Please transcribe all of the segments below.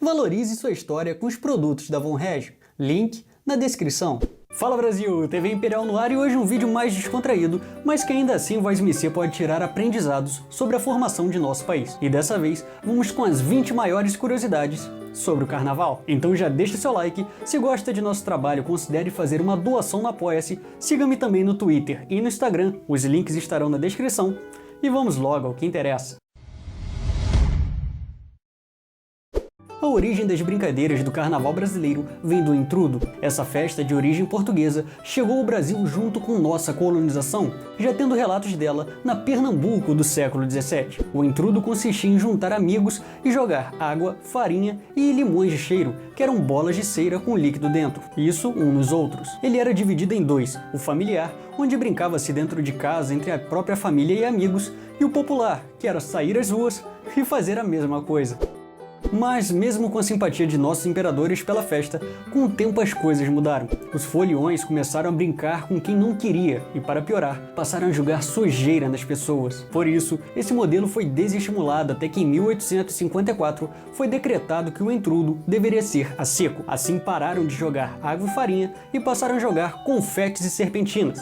Valorize sua história com os produtos da Von Reg. Link na descrição. Fala Brasil, TV Imperial no ar e hoje um vídeo mais descontraído, mas que ainda assim Voz MC pode tirar aprendizados sobre a formação de nosso país. E dessa vez, vamos com as 20 maiores curiosidades sobre o Carnaval. Então já deixa seu like, se gosta de nosso trabalho, considere fazer uma doação no Apoia-se, siga-me também no Twitter e no Instagram, os links estarão na descrição, e vamos logo ao que interessa. A origem das brincadeiras do Carnaval brasileiro vem do intrudo. Essa festa de origem portuguesa chegou ao Brasil junto com nossa colonização, já tendo relatos dela na Pernambuco do século XVII. O intrudo consistia em juntar amigos e jogar água, farinha e limões de cheiro, que eram bolas de cera com líquido dentro, isso um nos outros. Ele era dividido em dois, o familiar, onde brincava-se dentro de casa entre a própria família e amigos, e o popular, que era sair às ruas e fazer a mesma coisa. Mas, mesmo com a simpatia de nossos imperadores pela festa, com o tempo as coisas mudaram. Os foliões começaram a brincar com quem não queria e, para piorar, passaram a jogar sujeira nas pessoas. Por isso, esse modelo foi desestimulado até que em 1854 foi decretado que o intrudo deveria ser a seco. Assim pararam de jogar água e farinha e passaram a jogar confetes e serpentinas.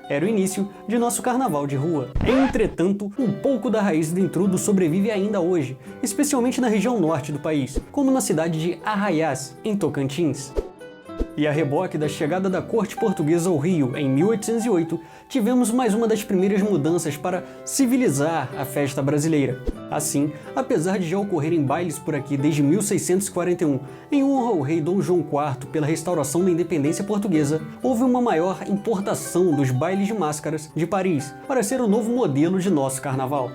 Era o início de nosso carnaval de rua. Entretanto, um pouco da raiz do intrudo sobrevive ainda hoje, especialmente na região norte do país, como na cidade de Arraiás, em Tocantins. E a reboque da chegada da corte portuguesa ao Rio em 1808, tivemos mais uma das primeiras mudanças para civilizar a festa brasileira. Assim, apesar de já ocorrerem bailes por aqui desde 1641, em honra ao rei Dom João IV pela restauração da independência portuguesa, houve uma maior importação dos bailes de máscaras de Paris para ser o novo modelo de nosso carnaval.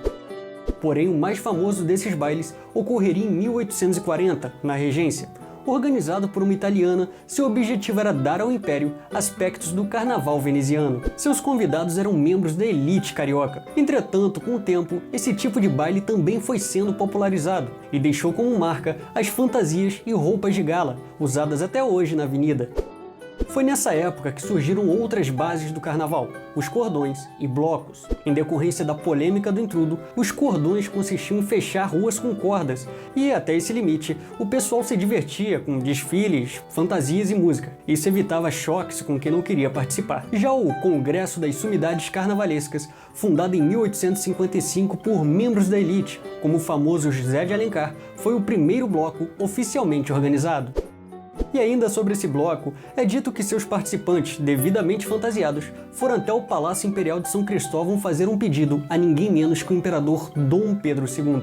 Porém, o mais famoso desses bailes ocorreria em 1840, na Regência. Organizado por uma italiana, seu objetivo era dar ao Império aspectos do carnaval veneziano. Seus convidados eram membros da elite carioca. Entretanto, com o tempo, esse tipo de baile também foi sendo popularizado e deixou como marca as fantasias e roupas de gala, usadas até hoje na avenida. Foi nessa época que surgiram outras bases do carnaval, os cordões e blocos. Em decorrência da polêmica do intrudo, os cordões consistiam em fechar ruas com cordas, e até esse limite, o pessoal se divertia com desfiles, fantasias e música. Isso evitava choques com quem não queria participar. Já o Congresso das Sumidades Carnavalescas, fundado em 1855 por membros da elite, como o famoso José de Alencar, foi o primeiro bloco oficialmente organizado. E ainda sobre esse bloco, é dito que seus participantes, devidamente fantasiados, foram até o Palácio Imperial de São Cristóvão fazer um pedido a ninguém menos que o imperador Dom Pedro II.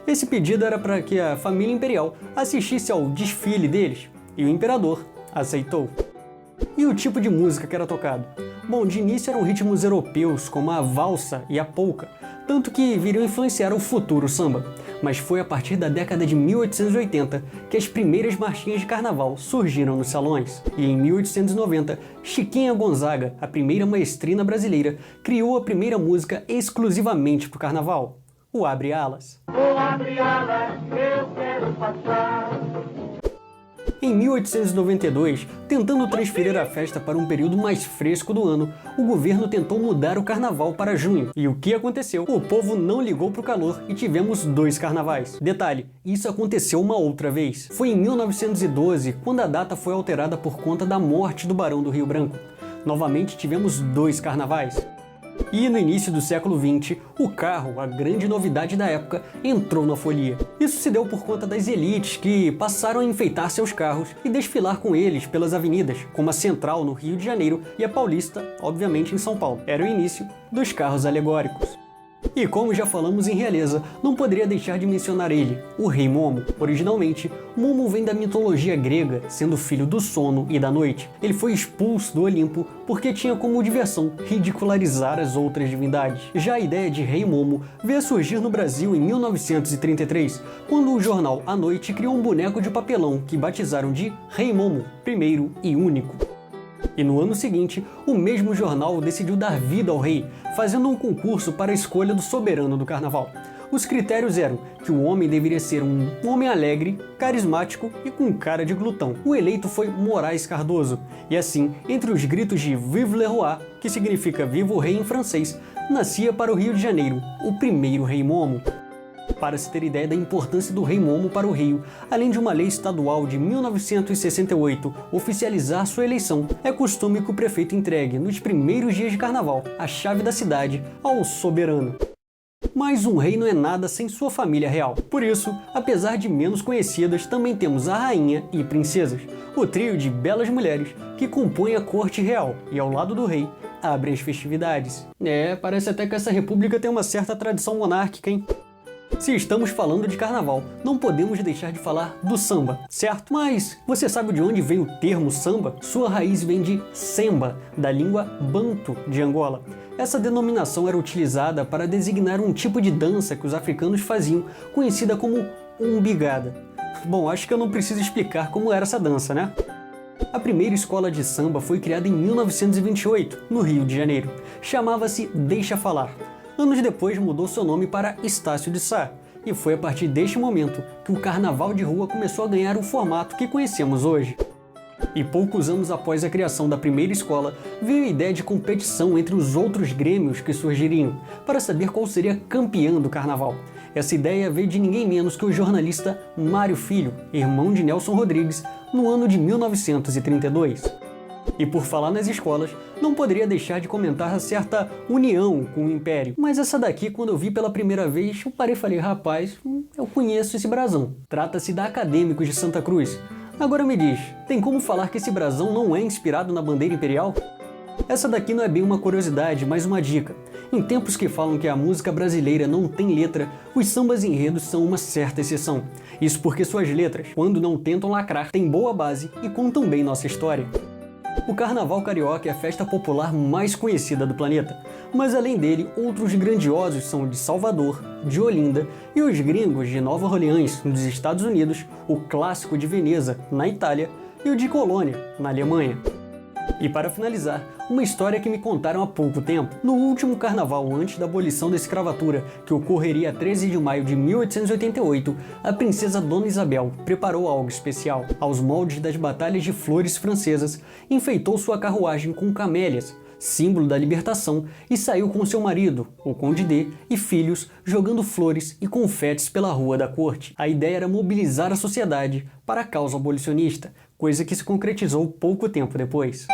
Esse pedido era para que a família imperial assistisse ao desfile deles, e o imperador aceitou. E o tipo de música que era tocado? Bom, de início eram ritmos europeus, como a valsa e a polca, tanto que viriam influenciar o futuro samba. Mas foi a partir da década de 1880 que as primeiras marchinhas de carnaval surgiram nos salões. E em 1890, Chiquinha Gonzaga, a primeira maestrina brasileira, criou a primeira música exclusivamente para o carnaval, o Abre Alas. O abre alas, eu quero passar. Em 1892, tentando transferir a festa para um período mais fresco do ano, o governo tentou mudar o carnaval para junho. E o que aconteceu? O povo não ligou para o calor e tivemos dois carnavais. Detalhe, isso aconteceu uma outra vez. Foi em 1912, quando a data foi alterada por conta da morte do Barão do Rio Branco. Novamente tivemos dois carnavais. E no início do século XX, o carro, a grande novidade da época, entrou na folia. Isso se deu por conta das elites que passaram a enfeitar seus carros e desfilar com eles pelas avenidas, como a Central no Rio de Janeiro e a Paulista, obviamente em São Paulo. Era o início dos carros alegóricos. E como já falamos em Realeza, não poderia deixar de mencionar ele, o Rei Momo. Originalmente, Momo vem da mitologia grega, sendo filho do sono e da noite. Ele foi expulso do Olimpo porque tinha como diversão ridicularizar as outras divindades. Já a ideia de Rei Momo veio a surgir no Brasil em 1933, quando o jornal A Noite criou um boneco de papelão que batizaram de Rei Momo, primeiro e único. E no ano seguinte, o mesmo jornal decidiu dar vida ao rei, fazendo um concurso para a escolha do soberano do carnaval. Os critérios eram que o homem deveria ser um homem alegre, carismático e com cara de glutão. O eleito foi Moraes Cardoso, e assim, entre os gritos de Vive le Roi, que significa Viva o Rei em francês, nascia para o Rio de Janeiro o primeiro Rei Momo. Para se ter ideia da importância do Rei Momo para o Rio, além de uma lei estadual de 1968 oficializar sua eleição, é costume que o prefeito entregue, nos primeiros dias de carnaval, a chave da cidade ao soberano. Mas um rei não é nada sem sua família real. Por isso, apesar de menos conhecidas, também temos a rainha e princesas, o trio de belas mulheres que compõem a corte real e, ao lado do rei, abrem as festividades. Parece até que essa república tem uma certa tradição monárquica, hein? Se estamos falando de carnaval, não podemos deixar de falar do samba, certo? Mas você sabe de onde vem o termo samba? Sua raiz vem de semba, da língua banto de Angola. Essa denominação era utilizada para designar um tipo de dança que os africanos faziam, conhecida como umbigada. Bom, acho que eu não preciso explicar como era essa dança, né? A primeira escola de samba foi criada em 1928, no Rio de Janeiro. Chamava-se Deixa Falar. Anos depois mudou seu nome para Estácio de Sá, e foi a partir deste momento que o carnaval de rua começou a ganhar o formato que conhecemos hoje. E poucos anos após a criação da primeira escola, veio a ideia de competição entre os outros grêmios que surgiriam, para saber qual seria campeão do carnaval. Essa ideia veio de ninguém menos que o jornalista Mário Filho, irmão de Nelson Rodrigues, no ano de 1932. E por falar nas escolas, não poderia deixar de comentar a certa união com o Império. Mas essa daqui, quando eu vi pela primeira vez, eu parei e falei, rapaz, eu conheço esse brasão. Trata-se da Acadêmicos de Santa Cruz. Agora me diz, tem como falar que esse brasão não é inspirado na bandeira imperial? Essa daqui não é bem uma curiosidade, mas uma dica. Em tempos que falam que a música brasileira não tem letra, os sambas enredos são uma certa exceção. Isso porque suas letras, quando não tentam lacrar, têm boa base e contam bem nossa história. O Carnaval Carioca é a festa popular mais conhecida do planeta, mas além dele, outros grandiosos são o de Salvador, de Olinda e os gringos de Nova Orleans, nos Estados Unidos, o clássico de Veneza, na Itália, e o de Colônia, na Alemanha. E para finalizar, uma história que me contaram há pouco tempo. No último carnaval antes da abolição da escravatura, que ocorreria a 13 de maio de 1888, a princesa Dona Isabel preparou algo especial. Aos moldes das batalhas de flores francesas, enfeitou sua carruagem com camélias, símbolo da libertação, e saiu com seu marido, o Conde D, e filhos, jogando flores e confetes pela rua da corte. A ideia era mobilizar a sociedade para a causa abolicionista, coisa que se concretizou pouco tempo depois.